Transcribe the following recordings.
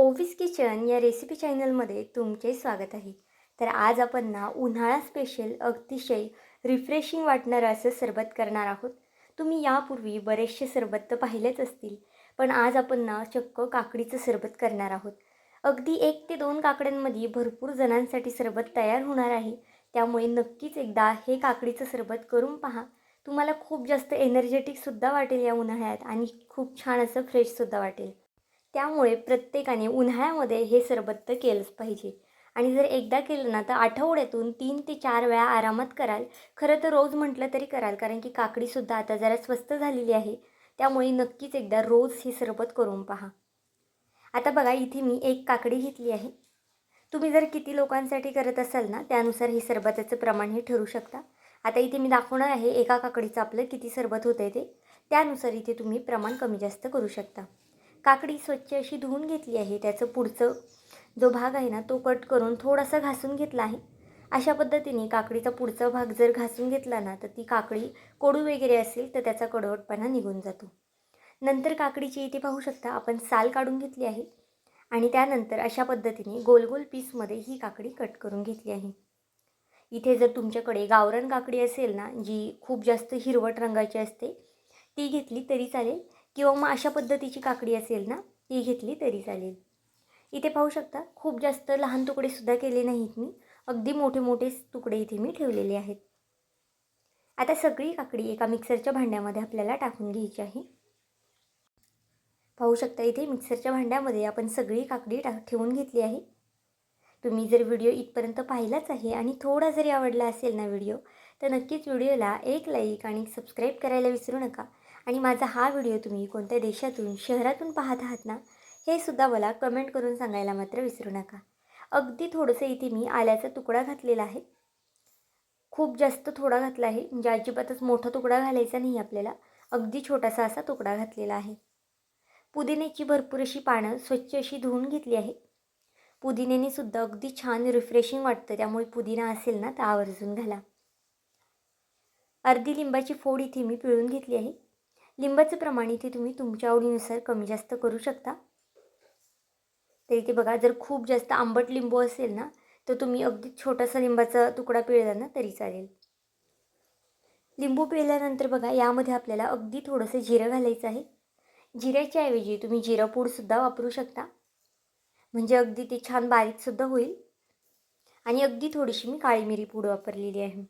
ओवीस kitchen या recipe चॅनलमध्ये तुमचे स्वागत आहे. तर आज आपण ना उन्हाळा स्पेशल अतिशय रिफ्रेशिंग वाटणारं असं सरबत करणार आहोत. तुम्ही यापूर्वी बरेचसे सरबत तर पाहिलेच असतील, पण आज आपण ना चक्क काकडीचं सरबत करणार आहोत. अगदी 1 ते 2 काकड्यांमध्ये भरपूर जणांसाठी सरबत तयार होणार आहे. त्यामुळे नक्कीच एकदा हे काकडीचं सरबत करून पहा. तुम्हाला खूप जास्त एनर्जेटिकसुद्धा वाटेल या उन्हाळ्यात आणि खूप छान असं फ्रेशसुद्धा वाटेल. त्यामुळे प्रत्येकाने उन्हाळ्यामध्ये हे सरबत तर केलंच पाहिजे आणि जर एकदा केलं ना तर आठवड्यातून 3 ते 4 वेळा आरामात कराल. खरं तर रोज म्हटलं तरी कराल, कारण की काकडीसुद्धा आता जरा स्वस्त झालेली आहे. त्यामुळे नक्कीच एकदा रोज हे सरबत करून पहा. आता बघा, इथे मी 1 काकडी घेतली आहे. तुम्ही जर किती लोकांसाठी करत असाल ना त्यानुसार हे सरबताचं प्रमाण हे ठरू शकता. आता इथे मी दाखवणार आहे एका काकडीचं आपलं किती सरबत होतं आहे ते. त्यानुसार इथे तुम्ही प्रमाण कमी जास्त करू शकता. काकडी स्वच्छ अशी धुवून घेतली आहे. त्याचं पुढचं जो भाग आहे ना तो कट करून थोडासा घासून घेतला आहे. अशा पद्धतीने काकडीचा पुढचा भाग जर घासून घेतला ना तर ती काकडी कोडू वगैरे असेल तर त्याचा कडवटपणा निघून जातो. नंतर काकडीची इथे पाहू शकता आपण साल काढून घेतली आहे आणि त्यानंतर अशा पद्धतीने गोल गोल पीसमध्ये ही काकडी कट करून घेतली आहे. इथे जर तुमच्याकडे गावरान काकडी असेल ना, जी खूप जास्त हिरवट रंगाची असते, ती घेतली तरी चालेल किंवा मग अशा पद्धतीची काकडी असेल ना, ती घेतली तरी चालेल. इथे पाहू शकता खूप जास्त लहान तुकडेसुद्धा केले नाहीत मी. अगदी मोठे मोठे तुकडे इथे मी ठेवलेले आहेत. आता सगळी काकडी एका मिक्सरच्या भांड्यामध्ये आपल्याला टाकून घ्यायची आहे. पाहू शकता इथे मिक्सरच्या भांड्यामध्ये आपण सगळी काकडी ठेवून घेतली आहे. तुम्ही जर व्हिडिओ इथपर्यंत पाहिलाच आहे आणि थोडा जरी आवडला असेल ना व्हिडिओ, तर नक्कीच व्हिडिओला एक लाईक आणि सबस्क्राईब करायला विसरू नका. आणि माझा हा व्हिडिओ तुम्ही कोणत्या देशातून शहरातून पाहत आहात ना, हे सुद्धा मला कमेंट करून सांगायला मात्र विसरू नका. अगदी थोडंसं इथे मी आल्याचा तुकडा घातलेला आहे. खूप जास्त थोडा घातला आहे, म्हणजे अजिबातच मोठा तुकडा घालायचा नाही आपल्याला. अगदी छोटासा असा तुकडा घातलेला आहे. पुदिन्याची भरपूर अशी पानं स्वच्छ अशी धुवून घेतली आहे. पुदिन्याने सुद्धा अगदी छान रिफ्रेशिंग वाटतं, त्यामुळे पुदिना असेल ना तर आवर्जून घाला. अर्धी लिंबाची फोड इथे मी पिळून घेतली आहे. लिंबाचं प्रमाण इथे तुम्ही तुमच्या आवडीनुसार कमी जास्त करू शकता. तर इथे बघा, जर खूप जास्त आंबट लिंबू असेल ना तर तुम्ही अगदी छोटासा लिंबाचा तुकडा पिळला ना तरी चालेल. लिंबू पिळल्यानंतर बघा, यामध्ये आपल्याला अगदी थोडंसं जिरं घालायचं आहे. जिऱ्याच्या ऐवजी तुम्ही जिरं पूडसुद्धा वापरू शकता, म्हणजे अगदी ते छान बारीकसुद्धा होईल. आणि अगदी थोडीशी मी काळी मिरी पूड वापरलेली आहे.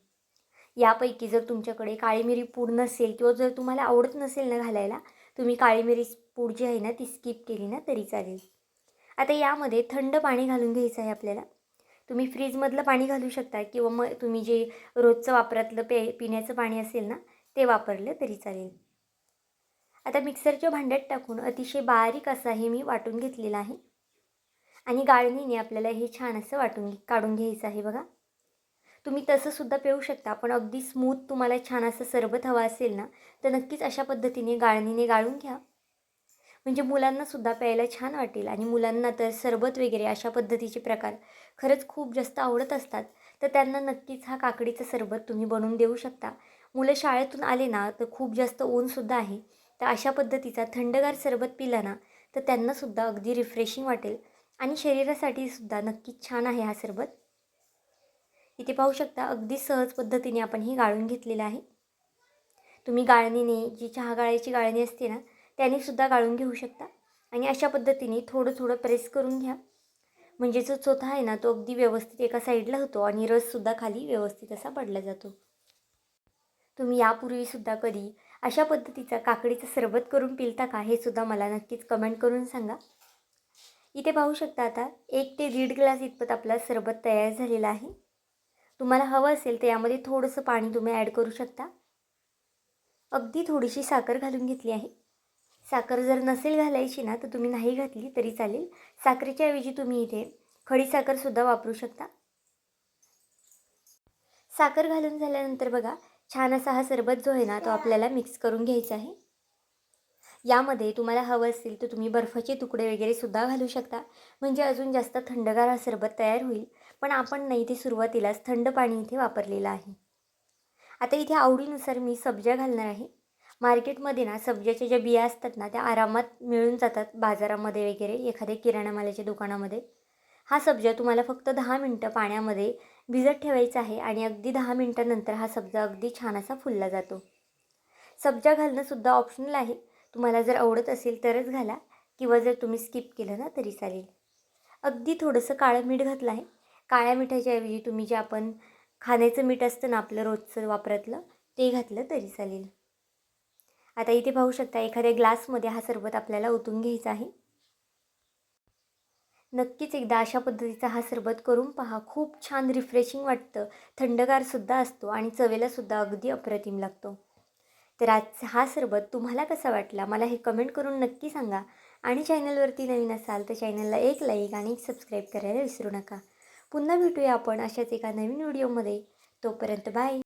यापैकी जर तुमच्याकडे काळी मिरी पूड नसेल किंवा जर तुम्हाला आवडत नसेल ना घालायला, तुम्ही काळी मिरी पूड जी आहे ना ती स्किप केली ना तरी चालेल. आता यामध्ये थंड पाणी घालून घ्यायचं आहे आपल्याला. तुम्ही फ्रीजमधलं पाणी घालू शकता किंवा मग तुम्ही जे रोजचं वापरातलं पिण्याचं पाणी असेल ना ते वापरलं तरी चालेल. आता मिक्सरच्या भांड्यात टाकून अतिशय बारीक असं हे मी वाटून घेतलेलं आहे आणि गाळणीने आपल्याला हे छान असं काढून घ्यायचं आहे. बघा, तुम्ही तसंसुद्धा पिऊ शकता, पण अगदी स्मूथ तुम्हाला छान असं सरबत हवं असेल ना तर नक्कीच अशा पद्धतीने गाळणीने गाळून घ्या, म्हणजे मुलांनासुद्धा प्यायला छान वाटेल. आणि मुलांना तर सरबत वगैरे अशा पद्धतीचे प्रकार खरंच खूप जास्त आवडत असतात, तर त्यांना नक्कीच हा काकडीचं सरबत तुम्ही बनवून देऊ शकता. मुलं शाळेतून आले ना तर खूप जास्त ऊनसुद्धा आहे, तर अशा पद्धतीचा थंडगार सरबत पिला ना तर त्यांनासुद्धा अगदी रिफ्रेशिंग वाटेल आणि शरीरासाठी सुद्धा नक्कीच छान आहे हा सरबत. इथे पाहू शकता अगदी सहज पद्धतीने आपण ही गाळून घेतलेलं आहे. तुम्ही गाळणीने, जी चहा गाळायची गाळणी असते ना त्याने सुद्धा गाळून घेऊ शकता आणि अशा पद्धतीने थोडं थोडं प्रेस करून घ्या, म्हणजे जो चोथा आहे ना तो अगदी व्यवस्थित एका साईडला होतो आणि रससुद्धा खाली व्यवस्थित असा पडला जातो. तुम्ही यापूर्वीसुद्धा कधी अशा पद्धतीचा काकडीचं सरबत करून पिलता का, हे सुद्धा मला नक्कीच कमेंट करून सांगा. इथे पाहू शकता आता 1 ते 1.5 ग्लास इतपत आपला सरबत तयार झालेला आहे. तुम्हाला हवं असेल तर यामध्ये थोडंसं पाणी तुम्ही ॲड करू शकता. अगदी थोडीशी साखर घालून घेतली आहे. साखर जर नसेल घालायची ना तर तुम्ही नाही घातली तरी चालेल. साखरेच्या ऐवजी तुम्ही इथे खडीसाखरसुद्धा वापरू शकता. साखर घालून झाल्यानंतर बघा, छान असा हा सरबत जो आहे ना तो आपल्याला मिक्स करून घ्यायचा आहे. यामध्ये तुम्हाला हवं असेल तर तुम्ही बर्फाचे तुकडे वगैरे सुद्धा घालू शकता, म्हणजे अजून जास्त थंडगार हा सरबत तयार होईल. पण आपण नाही, ते सुरुवातीलाच थंड पाणी इथे वापरलेलं आहे. आता इथे आवडीनुसार मी सब्जा घालणार आहे. मार्केटमध्ये ना सब्जाच्या ज्या बिया असतात ना त्या आरामात मिळून जातात बाजारामध्ये वगैरे एखाद्या किराणा मालाच्या दुकानामध्ये. हा सब्जा तुम्हाला फक्त 10 मिनटं पाण्यामध्ये भिजत ठेवायचा आहे आणि अगदी 10 मिनटानंतर हा सब्जा अगदी छान असा फुलला जातो. सब्जा घालणंसुद्धा ऑप्शनल आहे. तुम्हाला जर आवडत असेल तरच घाला किंवा जर तुम्ही स्किप केलं ना तरी चालेल. अगदी थोडंसं काळं मीठ घातलं आहे. काळ्या मिठाच्या ऐवजी तुम्ही जे आपण खाण्याचं मीठ असतं ना आपलं रोजचं वापरातलं ते घातलं तरी चालेल. आता इथे पाहू शकता एखाद्या ग्लासमध्ये हा सरबत आपल्याला ओतून घ्यायचा आहे. नक्कीच एकदा अशा पद्धतीचा हा सरबत करून पहा. खूप छान रिफ्रेशिंग वाटतं, थंडगारसुद्धा असतो आणि चवेलासुद्धा अगदी अप्रतिम लागतो. तर आज हा सरबत तुम्हाला कसा वाटला मला हे कमेंट करून नक्की सांगा. आणि चॅनलवरती नवीन असाल तर चॅनलला एक लाईक आणि सबस्क्राईब करायला विसरू नका. पुन्हा भेटूया आपण अशाच एका नवीन व्हिडिओमध्ये. तोपर्यंत बाय.